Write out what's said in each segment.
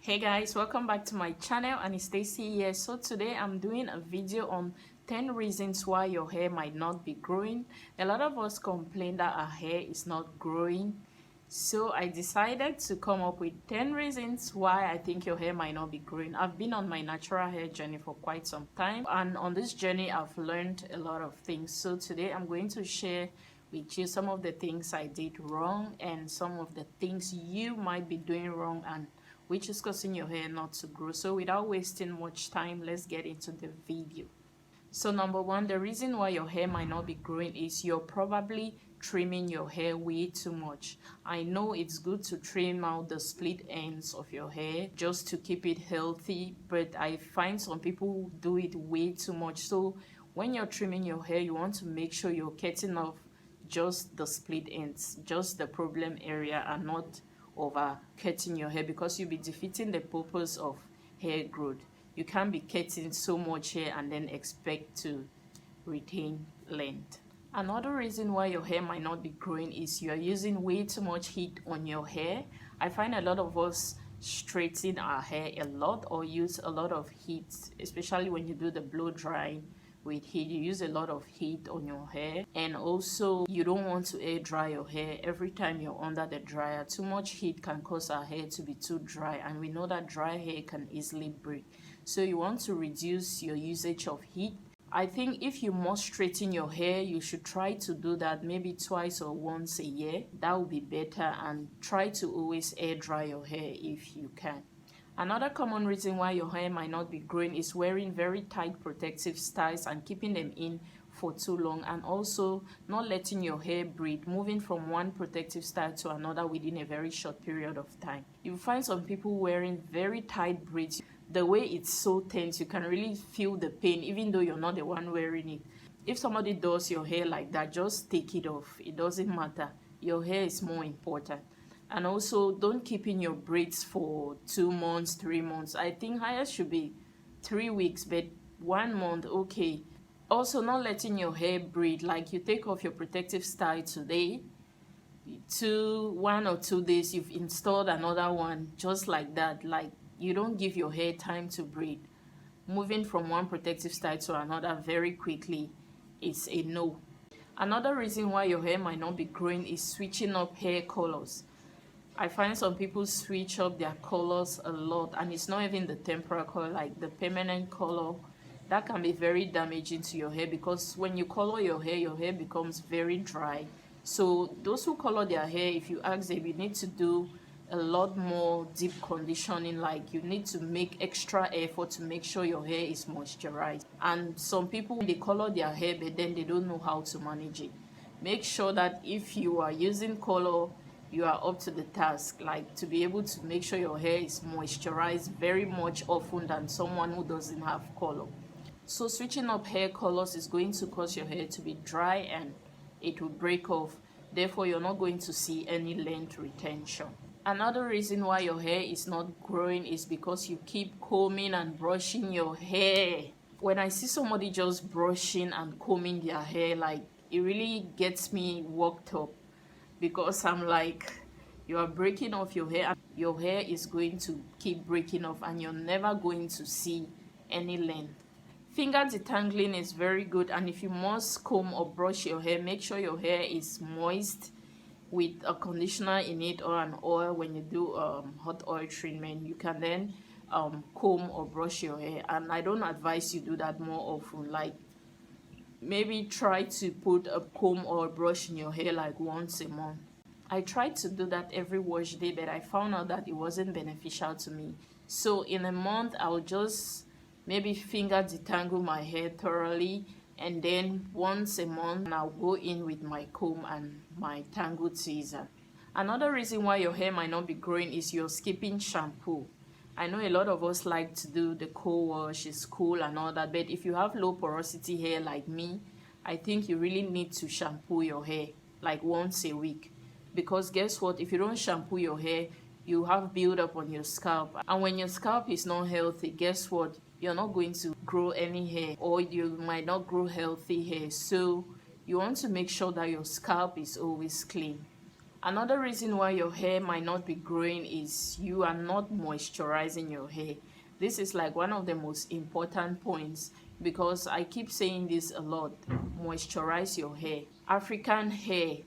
Hey guys, welcome back to my channel, and it's Stacy here. So today I'm doing a video on 10 reasons why your hair might not be growing. A lot of us complain that our hair is not growing, so I decided to come up with 10 reasons why I think your hair might not be growing. I've been on my natural hair journey for quite some time, and on this journey I've learned a lot of things. So today I'm going to share with you some of the things I did wrong and some of the things you might be doing wrong and which is causing your hair not to grow. So without wasting much time, let's get into the video. So number one, the reason why your hair might not be growing is you're probably trimming your hair way too much. I know it's good to trim out the split ends of your hair just to keep it healthy, but I find some people do it way too much. So when you're trimming your hair, you want to make sure you're cutting off just the split ends, just the problem area, and not over cutting your hair, because you'll be defeating the purpose of hair growth. You can't be cutting so much hair and then expect to retain length. Another reason why your hair might not be growing is you are using way too much heat on your hair. I find a lot of us straighten our hair a lot or use a lot of heat, especially when you do the blow drying with heat. You use a lot of heat on your hair, and also you don't want to air dry your hair every time you're under the dryer. Too much heat can cause our hair to be too dry, and we know that dry hair can easily break. So you want to reduce your usage of heat. I think if you must straighten your hair, you should try to do that maybe twice or once a year. That would be better, and try to always air dry your hair if you can. Another common reason why your hair might not be growing is wearing very tight protective styles and keeping them in for too long, and also not letting your hair breathe, moving from one protective style to another within a very short period of time. You find some people wearing very tight braids. The way it's so tense, you can really feel the pain even though you're not the one wearing it. If somebody does your hair like that, just take it off. It doesn't matter. Your hair is more important. And also, don't keep in your braids for 2 months, 3 months. I think highest should be 3 weeks, but 1 month, okay. Also, not letting your hair breathe. Like, you take off your protective style today, 1 or 2 days, you've installed another one, just like that. Like, you don't give your hair time to breathe. Moving from one protective style to another very quickly is a no. Another reason why your hair might not be growing is switching up hair colors. I find some people switch up their colors a lot, and it's not even the temporary color, like the permanent color. That can be very damaging to your hair, because when you color your hair becomes very dry. So those who color their hair, if you ask them, you need to do a lot more deep conditioning. Like, you need to make extra effort to make sure your hair is moisturized. And some people, they color their hair but then they don't know how to manage it. Make sure that if you are using color, you are up to the task, like to be able to make sure your hair is moisturized very much often than someone who doesn't have color. So switching up hair colors is going to cause your hair to be dry and it will break off. Therefore, you're not going to see any length retention. Another reason why your hair is not growing is because you keep combing and brushing your hair. When I see somebody just brushing and combing their hair, like, it really gets me worked up, because I'm like, you are breaking off your hair, and your hair is going to keep breaking off, and you're never going to see any length. Finger detangling is very good, and if you must comb or brush your hair, make sure your hair is moist with a conditioner in it or an oil. When you do hot oil treatment, you can then comb or brush your hair, and I don't advise you do that more often. Like, maybe try to put a comb or a brush in your hair like once a month. I tried to do that every wash day, but I found out that it wasn't beneficial to me. So in a month, I'll just maybe finger detangle my hair thoroughly, and then once a month I'll go in with my comb and my tangle tweezer. Another reason why your hair might not be growing is you're skipping shampoo. I know a lot of us like to do the co-wash, it's cool and all that, but if you have low porosity hair like me, I think you really need to shampoo your hair like once a week. Because guess what, if you don't shampoo your hair, you have build-up on your scalp, and when your scalp is not healthy, guess what, you're not going to grow any hair, or you might not grow healthy hair. So you want to make sure that your scalp is always clean. Another reason why your hair might not be growing is you are not moisturizing your hair. This is like one of the most important points, because I keep saying this a lot. Moisturize your hair. African hair,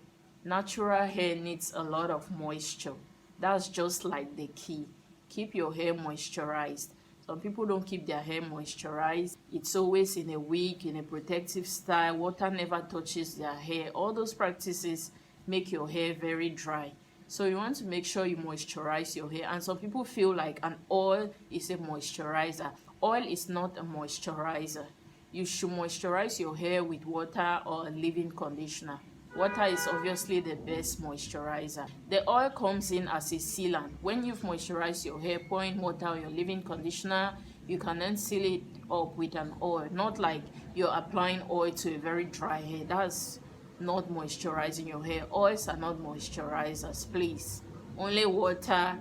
natural hair, needs a lot of moisture. That's just like the key. Keep your hair moisturized. Some people don't keep their hair moisturized. It's always in a wig, in a protective style. Water never touches their hair. All those practices make your hair very dry. So you want to make sure you moisturize your hair. And some people feel like an oil is a moisturizer. Oil is not a moisturizer. You should moisturize your hair with water or a leave-in conditioner. Water is obviously the best moisturizer. The oil comes in as a sealant. When you've moisturized your hair, pour in water or your leave-in conditioner, you can then seal it up with an oil. Not like you're applying oil to a very dry hair. That's not moisturizing your hair. Oils are not moisturizers, please. Only water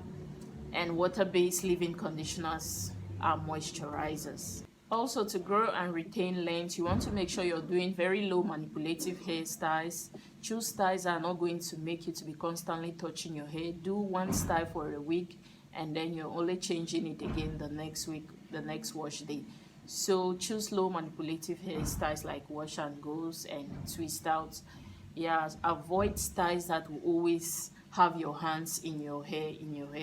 and water-based leave-in conditioners are moisturizers. Also, to grow and retain length, you want to make sure you're doing very low manipulative hairstyles. Choose styles that are not going to make you to be constantly touching your hair. Do one style for a week, and then you're only changing it again the next week, the next wash day. So choose low manipulative hairstyles like wash and goes and twist outs. Yeah, avoid styles that will always have your hands in your hair.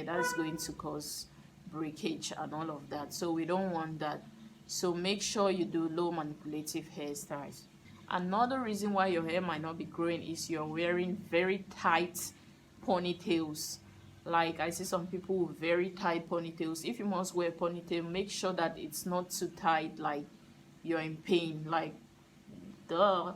That's going to cause breakage and all of that. So we don't want that. So make sure you do low manipulative hairstyles. Another reason why your hair might not be growing is you're wearing very tight ponytails. Like I see some people with very tight ponytails. If you must wear a ponytail, make sure that it's not too tight, like you're in pain, like duh.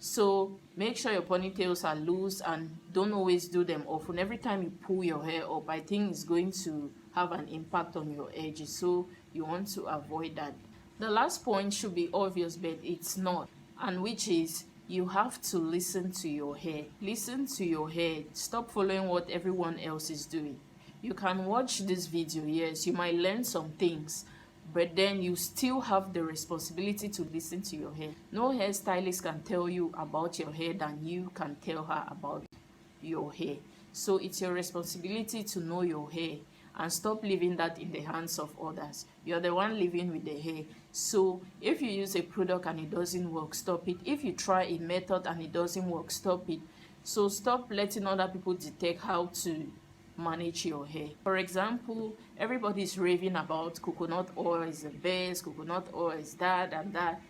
So make sure your ponytails are loose and don't always do them often. Every time you pull your hair up, I think it's going to have an impact on your edges, so you want to avoid that. The last point should be obvious, but it's not, and which is you have to listen to your hair. Listen to your hair. Stop following what everyone else is doing. You can watch this video, yes, you might learn some things, but then you still have the responsibility to listen to your hair. No hairstylist can tell you about your hair than you can tell her about your hair. So it's your responsibility to know your hair and stop leaving that in the hands of others. You're the one living with the hair. So if you use a product and it doesn't work, stop it. If you try a method and it doesn't work, stop it. So stop letting other people dictate how to manage your hair. For example, everybody's raving about coconut oil is the best, coconut oil is that and that,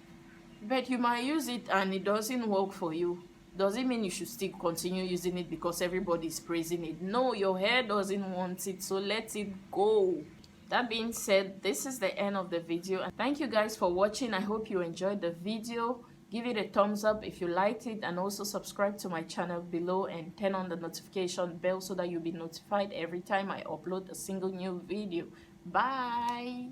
but you might use it and it doesn't work for you. Does it mean you should still continue using it because everybody's praising it? No, your hair doesn't want it, so let it go. That being said, this is the end of the video, and thank you guys for watching. I hope you enjoyed the video. Give it a thumbs up if you liked it, and also subscribe to my channel below and turn on the notification bell so that you'll be notified every time I upload a single new video. Bye.